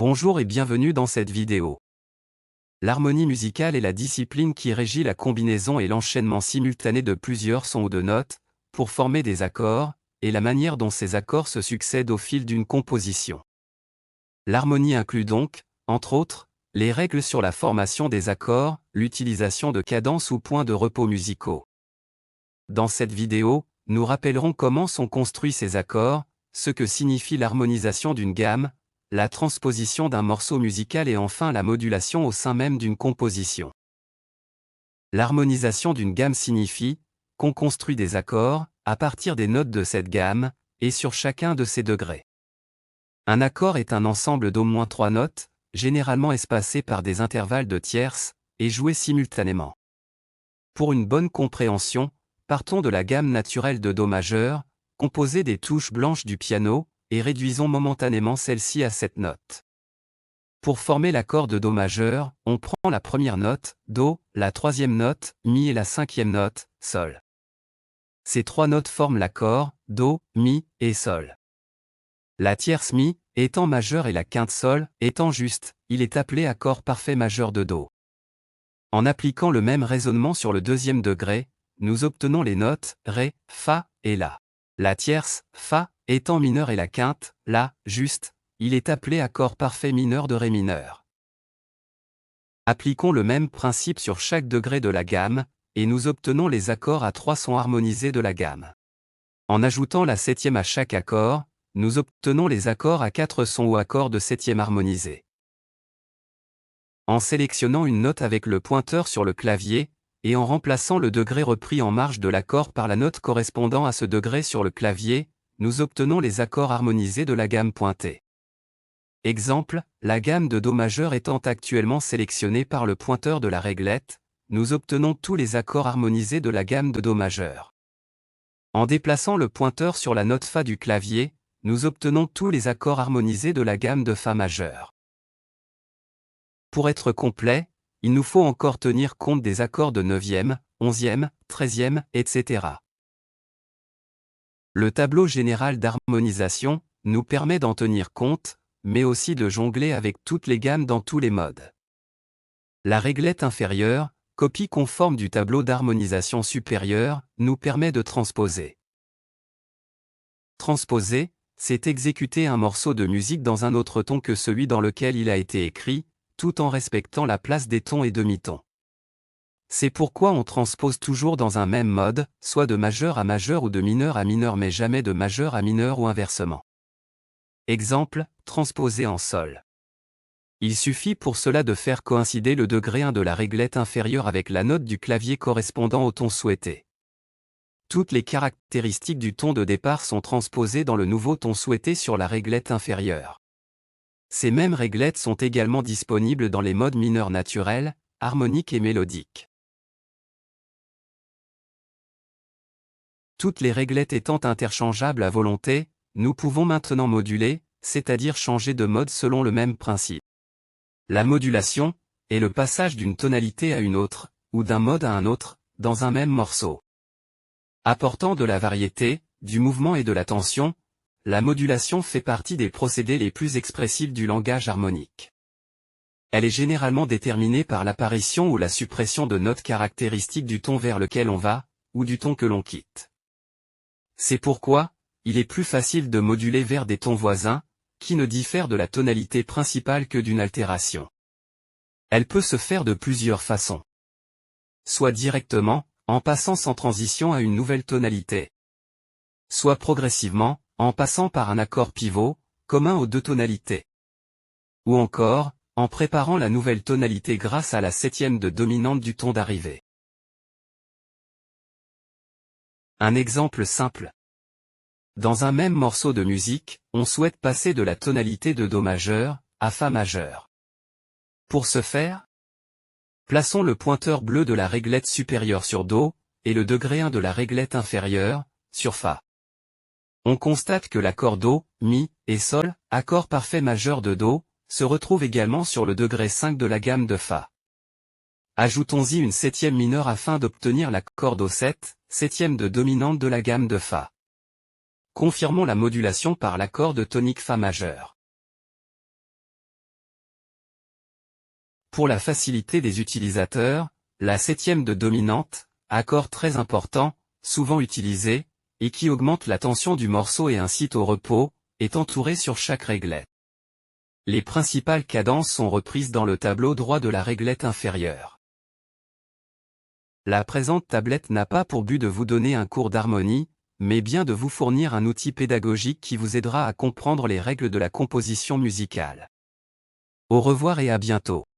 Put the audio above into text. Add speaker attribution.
Speaker 1: Bonjour et bienvenue dans cette vidéo. L'harmonie musicale est la discipline qui régit la combinaison et l'enchaînement simultané de plusieurs sons ou de notes, pour former des accords, et la manière dont ces accords se succèdent au fil d'une composition. L'harmonie inclut donc, entre autres, les règles sur la formation des accords, l'utilisation de cadences ou points de repos musicaux. Dans cette vidéo, nous rappellerons comment sont construits ces accords, ce que signifie l'harmonisation d'une gamme, la transposition d'un morceau musical et enfin la modulation au sein même d'une composition. L'harmonisation d'une gamme signifie qu'on construit des accords à partir des notes de cette gamme et sur chacun de ces degrés. Un accord est un ensemble d'au moins 3 notes, généralement espacées par des intervalles de tierces, et jouées simultanément. Pour une bonne compréhension, partons de la gamme naturelle de Do majeur, composée des touches blanches du piano, et réduisons momentanément celle-ci à cette note. Pour former l'accord de Do majeur, on prend la première note, Do, la troisième note, Mi et la cinquième note, Sol. Ces trois notes forment l'accord, Do, Mi et Sol. La tierce Mi, étant majeure et la quinte Sol, étant juste, il est appelé accord parfait majeur de Do. En appliquant le même raisonnement sur le deuxième degré, nous obtenons les notes Ré, Fa et La. La tierce, Fa, étant mineure et la quinte, La, juste, il est appelé accord parfait mineur de Ré mineur. Appliquons le même principe sur chaque degré de la gamme, et nous obtenons les accords à 3 sons harmonisés de la gamme. En ajoutant la septième à chaque accord, nous obtenons les accords à 4 sons ou accords de septième harmonisés. En sélectionnant une note avec le pointeur sur le clavier, et en remplaçant le degré repris en marge de l'accord par la note correspondant à ce degré sur le clavier, nous obtenons les accords harmonisés de la gamme pointée. Exemple, la gamme de Do majeur étant actuellement sélectionnée par le pointeur de la réglette, nous obtenons tous les accords harmonisés de la gamme de Do majeur. En déplaçant le pointeur sur la note Fa du clavier, nous obtenons tous les accords harmonisés de la gamme de Fa majeur. Pour être complet, il nous faut encore tenir compte des accords de 9e, 11e, 13e, etc. Le tableau général d'harmonisation nous permet d'en tenir compte, mais aussi de jongler avec toutes les gammes dans tous les modes. La réglette inférieure, copie conforme du tableau d'harmonisation supérieur, nous permet de transposer. Transposer, c'est exécuter un morceau de musique dans un autre ton que celui dans lequel il a été écrit, tout en respectant la place des tons et demi-tons. C'est pourquoi on transpose toujours dans un même mode, soit de majeur à majeur ou de mineur à mineur mais jamais de majeur à mineur ou inversement. Exemple, transposer en Sol. Il suffit pour cela de faire coïncider le degré 1 de la réglette inférieure avec la note du clavier correspondant au ton souhaité. Toutes les caractéristiques du ton de départ sont transposées dans le nouveau ton souhaité sur la réglette inférieure. Ces mêmes réglettes sont également disponibles dans les modes mineurs naturels, harmoniques et mélodiques. Toutes les réglettes étant interchangeables à volonté, nous pouvons maintenant moduler, c'est-à-dire changer de mode selon le même principe. La modulation est le passage d'une tonalité à une autre, ou d'un mode à un autre, dans un même morceau. Apportant de la variété, du mouvement et de la tension, la modulation fait partie des procédés les plus expressifs du langage harmonique. Elle est généralement déterminée par l'apparition ou la suppression de notes caractéristiques du ton vers lequel on va, ou du ton que l'on quitte. C'est pourquoi, il est plus facile de moduler vers des tons voisins, qui ne diffèrent de la tonalité principale que d'une altération. Elle peut se faire de plusieurs façons. Soit directement, en passant sans transition à une nouvelle tonalité. Soit progressivement, en passant par un accord pivot, commun aux deux tonalités. Ou encore, en préparant la nouvelle tonalité grâce à la septième de dominante du ton d'arrivée. Un exemple simple. Dans un même morceau de musique, on souhaite passer de la tonalité de Do majeur, à Fa majeur. Pour ce faire, plaçons le pointeur bleu de la réglette supérieure sur Do, et le degré 1 de la réglette inférieure, sur Fa. On constate que l'accord Do, Mi, et Sol, accord parfait majeur de Do, se retrouve également sur le degré 5 de la gamme de Fa. Ajoutons-y une septième mineure afin d'obtenir l'accord Do7, septième de dominante de la gamme de Fa. Confirmons la modulation par l'accord de tonique Fa majeur. Pour la facilité des utilisateurs, la septième de dominante, accord très important, souvent utilisé, et qui augmente la tension du morceau et incite au repos, est entourée sur chaque réglette. Les principales cadences sont reprises dans le tableau droit de la réglette inférieure. La présente tablette n'a pas pour but de vous donner un cours d'harmonie, mais bien de vous fournir un outil pédagogique qui vous aidera à comprendre les règles de la composition musicale. Au revoir et à bientôt.